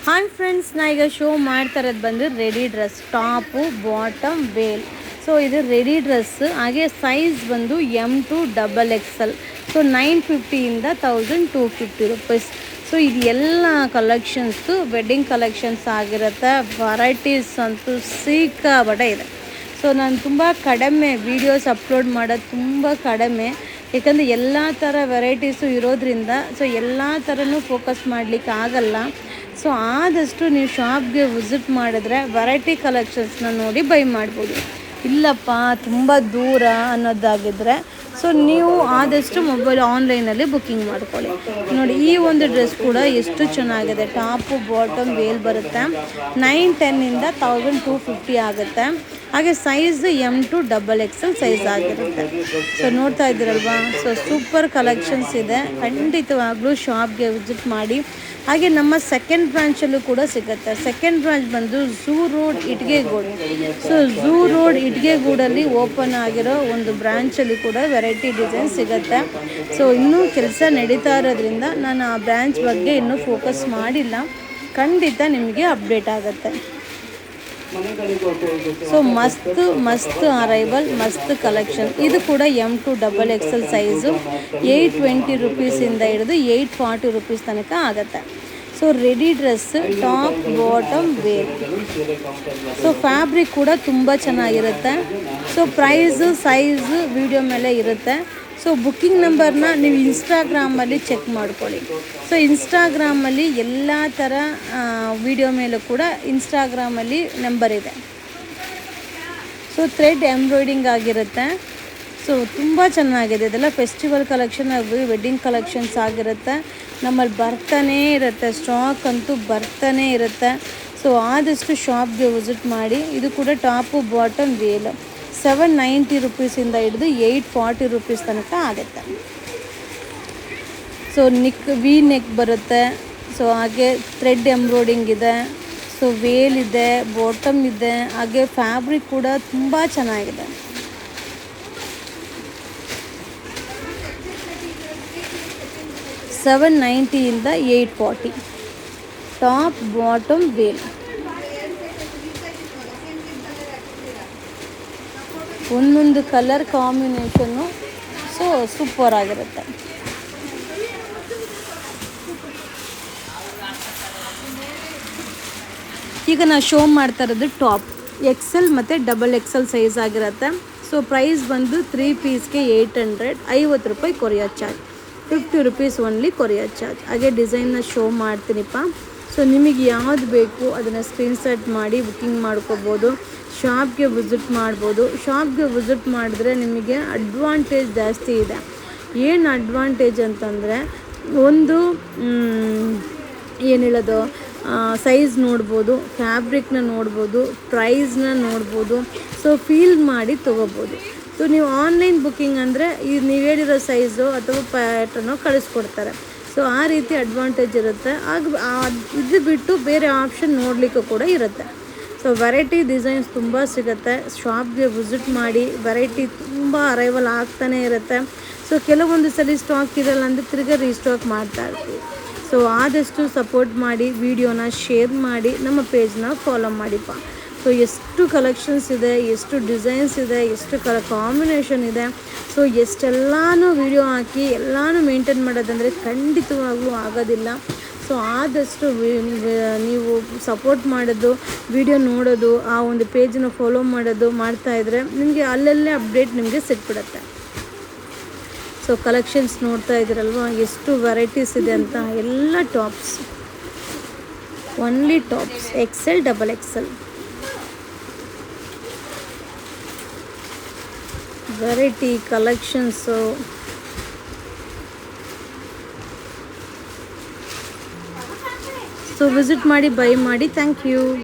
Hi friends, ನಾ ಈಗ show ಮಾಡ್ತಾ ಇರೋದು ಬಂದು ready dress, top bottom veil. So ಇದು ರೆಡಿ ಡ್ರೆಸ್. ಹಾಗೆ ಸೈಜ್ ಬಂದು M2XXL. ಸೊ 950ಇಂದ 1250 ರೂಪೀಸ್. ಸೊ ಇದು ಎಲ್ಲ ಕಲೆಕ್ಷನ್ಸು ವೆಡ್ಡಿಂಗ್ ಕಲೆಕ್ಷನ್ಸ್ ಆಗಿರುತ್ತೆ. ವೆರೈಟೀಸ್ ಅಂತೂ ಸಿಕ್ಕಾಪಟ್ಟೆ ಇದೆ. ಸೊ ನಾನು ತುಂಬ ಕಡಿಮೆ ವೀಡಿಯೋಸ್ ಅಪ್ಲೋಡ್ ಮಾಡೋದು, ತುಂಬ ಕಡಿಮೆ. ಯಾಕಂದರೆ ಎಲ್ಲ ಥರ ವೆರೈಟೀಸು ಇರೋದ್ರಿಂದ ಸೊ ಎಲ್ಲ ಥರನೂ ಫೋಕಸ್ ಮಾಡಲಿಕ್ಕೆ ಆಗಲ್ಲ. ಸೊ ಆದಷ್ಟು ನೀವು ಶಾಪ್ಗೆ ವಿಸಿಟ್ ಮಾಡಿದ್ರೆ ವೆರೈಟಿ ಕಲೆಕ್ಷನ್ಸ್ನ ನೋಡಿ ಬೈ ಮಾಡ್ಬೋದು. ಇಲ್ಲಪ್ಪ ತುಂಬ ದೂರ ಅನ್ನೋದಾಗಿದ್ದರೆ ಸೊ ನೀವು ಆದಷ್ಟು ಮೊಬೈಲ್ ಆನ್ಲೈನಲ್ಲಿ ಬುಕ್ಕಿಂಗ್ ಮಾಡ್ಕೊಳ್ಳಿ. ನೋಡಿ, ಈ ಒಂದು ಡ್ರೆಸ್ ಕೂಡ ಎಷ್ಟು ಚೆನ್ನಾಗಿದೆ. ಟಾಪು ಬಾಟಮ್ ವೇಲ್ ಬರುತ್ತೆ. 910ಇಂದ 1250 ಆಗುತ್ತೆ. ಹಾಗೆ ಸೈಜ್ M2XXL ಸೈಜ್ ಆಗಿರುತ್ತೆ. ಸೊ ನೋಡ್ತಾ ಇದ್ದೀರಲ್ವಾ, ಸೊ ಸೂಪರ್ ಕಲೆಕ್ಷನ್ಸ್ ಇದೆ. ಖಂಡಿತವಾಗ್ಲೂ ಶಾಪ್ಗೆ ವಿಸಿಟ್ ಮಾಡಿ. ಹಾಗೆ ನಮ್ಮ ಸೆಕೆಂಡ್ ಬ್ರಾಂಚಲ್ಲೂ ಕೂಡ ಸಿಗುತ್ತೆ. ಸೆಕೆಂಡ್ ಬ್ರಾಂಚ್ ಬಂದು zoo road Ittigegudu. So zoo road ಇಟ್ಗೆಗೂಡಲ್ಲಿ ಓಪನ್ ಆಗಿರೋ ಒಂದು ಬ್ರಾಂಚಲ್ಲಿ ಕೂಡ ವೆರೈಟಿ ಡಿಸೈನ್ ಸಿಗುತ್ತೆ. ಸೊ ಇನ್ನೂ ಕೆಲಸ ನಡೀತಾ ಇರೋದ್ರಿಂದ ನಾನು ಆ ಬ್ರಾಂಚ್ ಬಗ್ಗೆ ಇನ್ನೂ ಫೋಕಸ್ ಮಾಡಿಲ್ಲ. ಖಂಡಿತ ನಿಮಗೆ ಅಪ್ಡೇಟ್ ಆಗುತ್ತೆ. ಸೊ ಮಸ್ತ್ ಅರೈವಲ್, ಮಸ್ತ್ ಕಲೆಕ್ಷನ್. ಇದು ಕೂಡ M2XXL ಸೈಜು 820 ರೂಪೀಸಿಂದ ಹಿಡಿದು 840 ರೂಪೀಸ್ ತನಕ ಆಗುತ್ತೆ. So ready dress, top bottom veil. So fabric ಕೂಡ ತುಂಬ ಚೆನ್ನಾಗಿರುತ್ತೆ. ಸೊ ಪ್ರೈಸು ಸೈಜು ವಿಡಿಯೋ ಮೇಲೆ ಇರುತ್ತೆ. ಸೊ ಬುಕ್ಕಿಂಗ್ ನಂಬರ್ನ ನೀವು ಇನ್ಸ್ಟಾಗ್ರಾಮಲ್ಲಿ ಚೆಕ್ ಮಾಡ್ಕೊಳ್ಳಿ. ಸೊ ಇನ್ಸ್ಟಾಗ್ರಾಮಲ್ಲಿ ಎಲ್ಲ ಥರ ವಿಡಿಯೋ ಮೇಲೂ ಕೂಡ ಇನ್ಸ್ಟಾಗ್ರಾಮಲ್ಲಿ ನಂಬರ್ ಇದೆ. ಸೊ ಥ್ರೆಡ್ ಎಂಬ್ರಾಯ್ಡಿಂಗ್ ಆಗಿರುತ್ತೆ. ಸೊ ತುಂಬ ಚೆನ್ನಾಗಿದೆ. ಇದೆಲ್ಲ ಫೆಸ್ಟಿವಲ್ ಕಲೆಕ್ಷನ್ ಆಗಿ ವೆಡ್ಡಿಂಗ್ ಕಲೆಕ್ಷನ್ಸ್ ಆಗಿರುತ್ತೆ. ನಮ್ಮಲ್ಲಿ ಬರ್ತಾನೇ ಇರುತ್ತೆ, ಸ್ಟಾಕ್ ಅಂತೂ ಬರ್ತಾನೇ ಇರುತ್ತೆ. ಸೊ ಆದಷ್ಟು ಶಾಪ್ಗೆ ವಿಸಿಟ್ ಮಾಡಿ. ಇದು ಕೂಡ ಟಾಪು ಬಾಟಮ್ ವೇಲ್ 790 ರೂಪೀಸಿಂದ ಹಿಡಿದು 840 ರೂಪೀಸ್ ತನಕ ಆಗುತ್ತೆ. ಸೊ ವಿ ನೆಕ್ ಬರುತ್ತೆ. ಸೊ ಹಾಗೆ ಥ್ರೆಡ್ ಎಂಬ್ರಾಯ್ಡಿಂಗ್ ಇದೆ. ಸೊ ವೇಲ್ ಇದೆ, ಬಾಟಮ್ ಇದೆ. ಹಾಗೆ ಫ್ಯಾಬ್ರಿಕ್ ಕೂಡ ತುಂಬ ಚೆನ್ನಾಗಿದೆ. $790ಇಂದ $840 ಟಾಪ್ ಬಾಟಮ್ ವೇಲ್. ಒಂದೊಂದು ಕಲರ್ ಕಾಂಬಿನೇಷನ್ನು ಸೊ ಸೂಪರ್ ಆಗಿರುತ್ತೆ. ಈಗ ನಾನು ಶೋ ಮಾಡ್ತಾ ಇರೋದು ಟಾಪ್ XL ಮತ್ತು XXL ಸೈಜ್ ಆಗಿರುತ್ತೆ. ಸೊ ಪ್ರೈಸ್ ಬಂದು 3 ಪೀಸ್ಗೆ 800, 50 ರೂಪಾಯಿ courier charge, 50 rupees only courier charge. ಹಾಗೆ ಡಿಸೈನ್ನ ಶೋ ಮಾಡ್ತೀನಿಪ್ಪ. ಸೊ ನಿಮಗೆ ಯಾವುದು ಬೇಕು ಅದನ್ನು ಸ್ಕ್ರೀನ್ಶಾಟ್ ಮಾಡಿ ಬುಕ್ಕಿಂಗ್ ಮಾಡ್ಕೋಬೋದು. ಶಾಪ್ಗೆ ವಿಸಿಟ್ ಮಾಡ್ಬೋದು. ಶಾಪ್ಗೆ ವಿಸಿಟ್ ಮಾಡಿದ್ರೆ ನಿಮಗೆ ಅಡ್ವಾಂಟೇಜ್ ಜಾಸ್ತಿ ಇದೆ. ಏನು ಅಡ್ವಾಂಟೇಜ್ ಅಂತಂದರೆ, ಒಂದು ಏನು ಹೇಳೋದು, ಸೈಜ್ ನೋಡ್ಬೋದು, ಫ್ಯಾಬ್ರಿಕ್ನ ನೋಡ್ಬೋದು, ಪ್ರೈಸ್ನ ನೋಡ್ಬೋದು. ಸೊ ಫೀಲ್ ಮಾಡಿ ತೊಗೋಬೋದು. ಸೊ ನೀವು ಆನ್ಲೈನ್ ಬುಕ್ಕಿಂಗ್ ಅಂದರೆ ಇದು ನೀವು ಹೇಳಿರೋ ಸೈಜು ಅಥವಾ ಪ್ಯಾಟರ್ನೋ ಕಳಿಸ್ಕೊಡ್ತಾರೆ. ಸೊ ಆ ರೀತಿ ಅಡ್ವಾಂಟೇಜ್ ಇರುತ್ತೆ. ಇದು ಬಿಟ್ಟು ಬೇರೆ ಆಪ್ಷನ್ ನೋಡಲಿಕ್ಕೂ ಕೂಡ ಇರುತ್ತೆ. ಸೊ ವೆರೈಟಿ ಡಿಸೈನ್ಸ್ ತುಂಬ ಸಿಗುತ್ತೆ. ಶಾಪ್ಗೆ ವಿಸಿಟ್ ಮಾಡಿ. ವೆರೈಟಿ ತುಂಬ ಅರೈವಲ್ ಆಗ್ತಾನೆ ಇರುತ್ತೆ. ಸೊ ಕೆಲವೊಂದು ಸಲ ಸ್ಟಾಕ್ ಇರಲ್ಲ ಅಂದರೆ ತಿರ್ಗಾ ರೀಸ್ಟಾಕ್ ಮಾಡ್ತಾ ಇರ್ತೀವಿ. ಸೊ ಆದಷ್ಟು ಸಪೋರ್ಟ್ ಮಾಡಿ, ವಿಡಿಯೋನ ಶೇರ್ ಮಾಡಿ, ನಮ್ಮ ಪೇಜ್ನ ಫಾಲೋ ಮಾಡಿಪ್ಪ. ಸೊ ಎಷ್ಟು ಕಲೆಕ್ಷನ್ಸ್ ಇದೆ, ಎಷ್ಟು ಡಿಸೈನ್ಸ್ ಇದೆ, ಎಷ್ಟು ಕಾಂಬಿನೇಷನ್ ಇದೆ. ಸೊ ಎಷ್ಟೆಲ್ಲನೂ ವಿಡಿಯೋ ಹಾಕಿ ಎಲ್ಲನೂ ಮೇಂಟೈನ್ ಮಾಡೋದಂದರೆ ಖಂಡಿತವಾಗ್ಲೂ ಆಗೋದಿಲ್ಲ. ಸೊ ಆದಷ್ಟು ನೀವು ಸಪೋರ್ಟ್ ಮಾಡೋದು, ವಿಡಿಯೋ ನೋಡೋದು, ಆ ಒಂದು ಪೇಜನ್ನು ಫಾಲೋ ಮಾಡೋದು ಮಾಡ್ತಾಯಿದ್ರೆ ನಿಮಗೆ ಅಲ್ಲಲ್ಲೇ ಅಪ್ಡೇಟ್ ನಿಮಗೆ ಸಿಕ್ಬಿಡುತ್ತೆ. ಸೊ ಕಲೆಕ್ಷನ್ಸ್ ನೋಡ್ತಾ ಇದ್ದೀರಲ್ವ, ಎಷ್ಟು ವೆರೈಟೀಸ್ ಇದೆ ಅಂತ. ಎಲ್ಲ tops, only tops XL XXL variety collections. So visit ಮಾಡಿ, ಬೈ ಮಾಡಿ. Thank you.